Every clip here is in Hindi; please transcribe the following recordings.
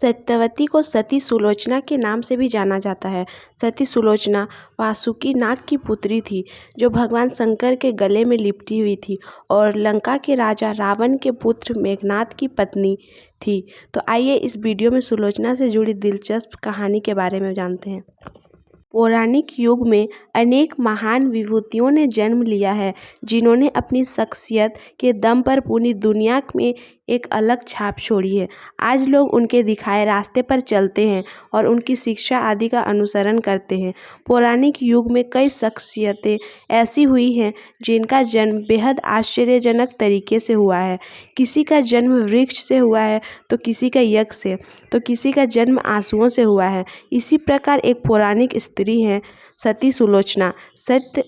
सत्यवती को सती सुलोचना के नाम से भी जाना जाता है। सती सुलोचना वासुकी नाग की पुत्री थी जो भगवान शंकर के गले में लिपटी हुई थी और लंका के राजा रावण के पुत्र मेघनाद की पत्नी थी। तो आइए इस वीडियो में सुलोचना से जुड़ी दिलचस्प कहानी के बारे में जानते हैं। पौराणिक युग में अनेक महान विभूतियों ने जन्म लिया है जिन्होंने अपनी शख्सियत के दम पर पूरी दुनिया में एक अलग छाप छोड़ी है। आज लोग उनके दिखाए रास्ते पर चलते हैं और उनकी शिक्षा आदि का अनुसरण करते हैं। पौराणिक युग में कई शख्सियतें ऐसी हुई हैं जिनका जन्म बेहद आश्चर्यजनक तरीके से हुआ है। किसी का जन्म वृक्ष से हुआ है तो किसी का यज्ञ से, तो किसी का जन्म आंसुओं से हुआ है। इसी प्रकार एक पौराणिक स्त्री है सती सुलोचना। सत्य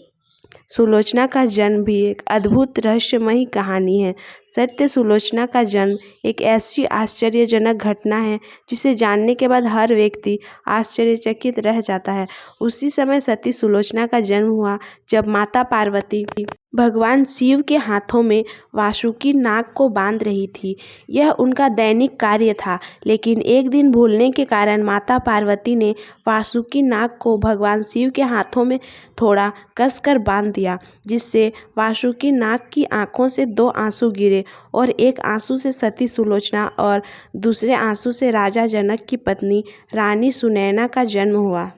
सुलोचना का जन्म भी एक अद्भुत रहस्यमयी कहानी है। सत्य सुलोचना का जन्म एक ऐसी आश्चर्यजनक घटना है जिसे जानने के बाद हर व्यक्ति आश्चर्यचकित रह जाता है। उसी समय सती सुलोचना का जन्म हुआ जब माता पार्वती भगवान शिव के हाथों में वासुकी नाग को बांध रही थी। यह उनका दैनिक कार्य था, लेकिन एक दिन भूलने के कारण माता पार्वती ने वासुकी नाग को भगवान शिव के हाथों में थोड़ा कसकर बांध दिया, जिससे वासुकी नाग की आंखों से 2 आंसू गिरे और एक आंसू से सती सुलोचना और दूसरे आंसू से राजा जनक की पत्नी रानी सुनैना का जन्म हुआ।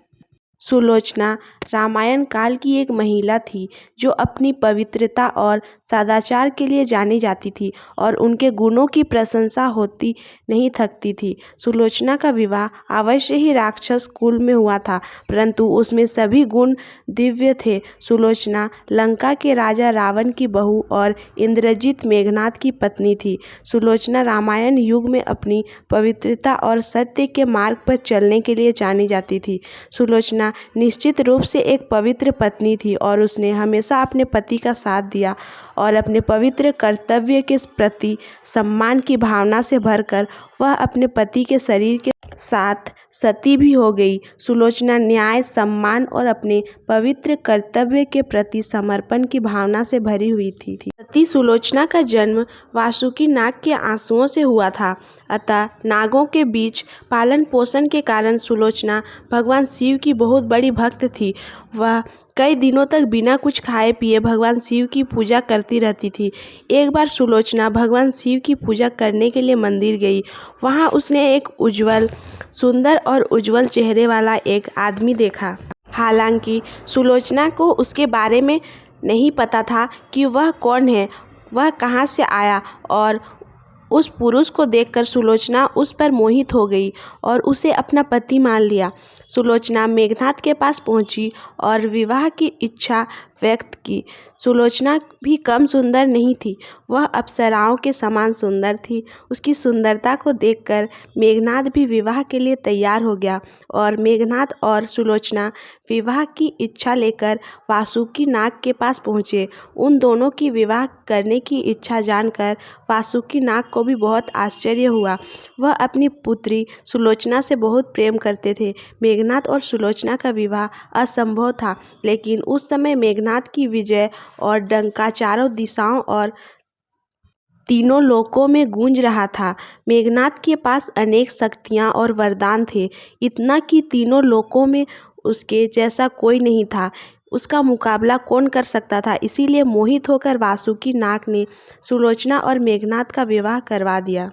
सुलोचना रामायण काल की एक महिला थी जो अपनी पवित्रता और सदाचार के लिए जानी जाती थी और उनके गुणों की प्रशंसा होती नहीं थकती थी। सुलोचना का विवाह अवश्य ही राक्षस कुल में हुआ था, परंतु उसमें सभी गुण दिव्य थे। सुलोचना लंका के राजा रावण की बहू और इंद्रजित मेघनाद की पत्नी थी। सुलोचना रामायण युग में अपनी पवित्रता और सत्य के मार्ग पर चलने के लिए जानी जाती थी। सुलोचना निश्चित रूप से एक पवित्र पत्नी थी और उसने हमेशा अपने पति का साथ दिया और अपने पवित्र कर्तव्य के प्रति सम्मान की भावना से भरकर वह अपने पति के शरीर के साथ सती भी हो गई। सुलोचना न्याय, सम्मान और अपने पवित्र कर्तव्य के प्रति समर्पण की भावना से भरी हुई थी। सती सुलोचना का जन्म वासुकी नाग के आंसुओं से हुआ था, अतः नागों के बीच पालन पोषण के कारण सुलोचना भगवान शिव की बहुत बड़ी भक्त थी। वह कई दिनों तक बिना कुछ खाए पिए भगवान शिव की पूजा करती रहती थी। एक बार सुलोचना भगवान शिव की पूजा करने के लिए मंदिर गई। वहां उसने एक सुंदर और उज्जवल चेहरे वाला एक आदमी देखा। हालांकि सुलोचना को उसके बारे में नहीं पता था कि वह कौन है, वह कहाँ से आया, और उस पुरुष को देखकर सुलोचना उस पर मोहित हो गई और उसे अपना पति मान लिया। सुलोचना मेघनाद के पास पहुंची और विवाह की इच्छा व्यक्त की। सुलोचना भी कम सुंदर नहीं थी, वह अप्सराओं के समान सुंदर थी। उसकी सुंदरता को देखकर मेघनाद भी विवाह के लिए तैयार हो गया और मेघनाद और सुलोचना विवाह की इच्छा लेकर वासुकी नाग के पास पहुँचे। उन दोनों की विवाह करने की इच्छा जानकर वासुकी नाग को भी बहुत आश्चर्य हुआ। वह अपनी पुत्री सुलोचना से बहुत प्रेम करते थे। मेघनाद और सुलोचना का विवाह असंभव था, लेकिन उस समय मेघनाद की विजय और डंका चारों दिशाओं और तीनों लोकों में गूंज रहा था। मेघनाद के पास अनेक शक्तियाँ और वरदान थे, इतना कि तीनों लोकों में उसके जैसा कोई नहीं था। उसका मुकाबला कौन कर सकता था। इसीलिए मोहित होकर वासुकी नाग ने सुलोचना और मेघनाद का विवाह करवा दिया।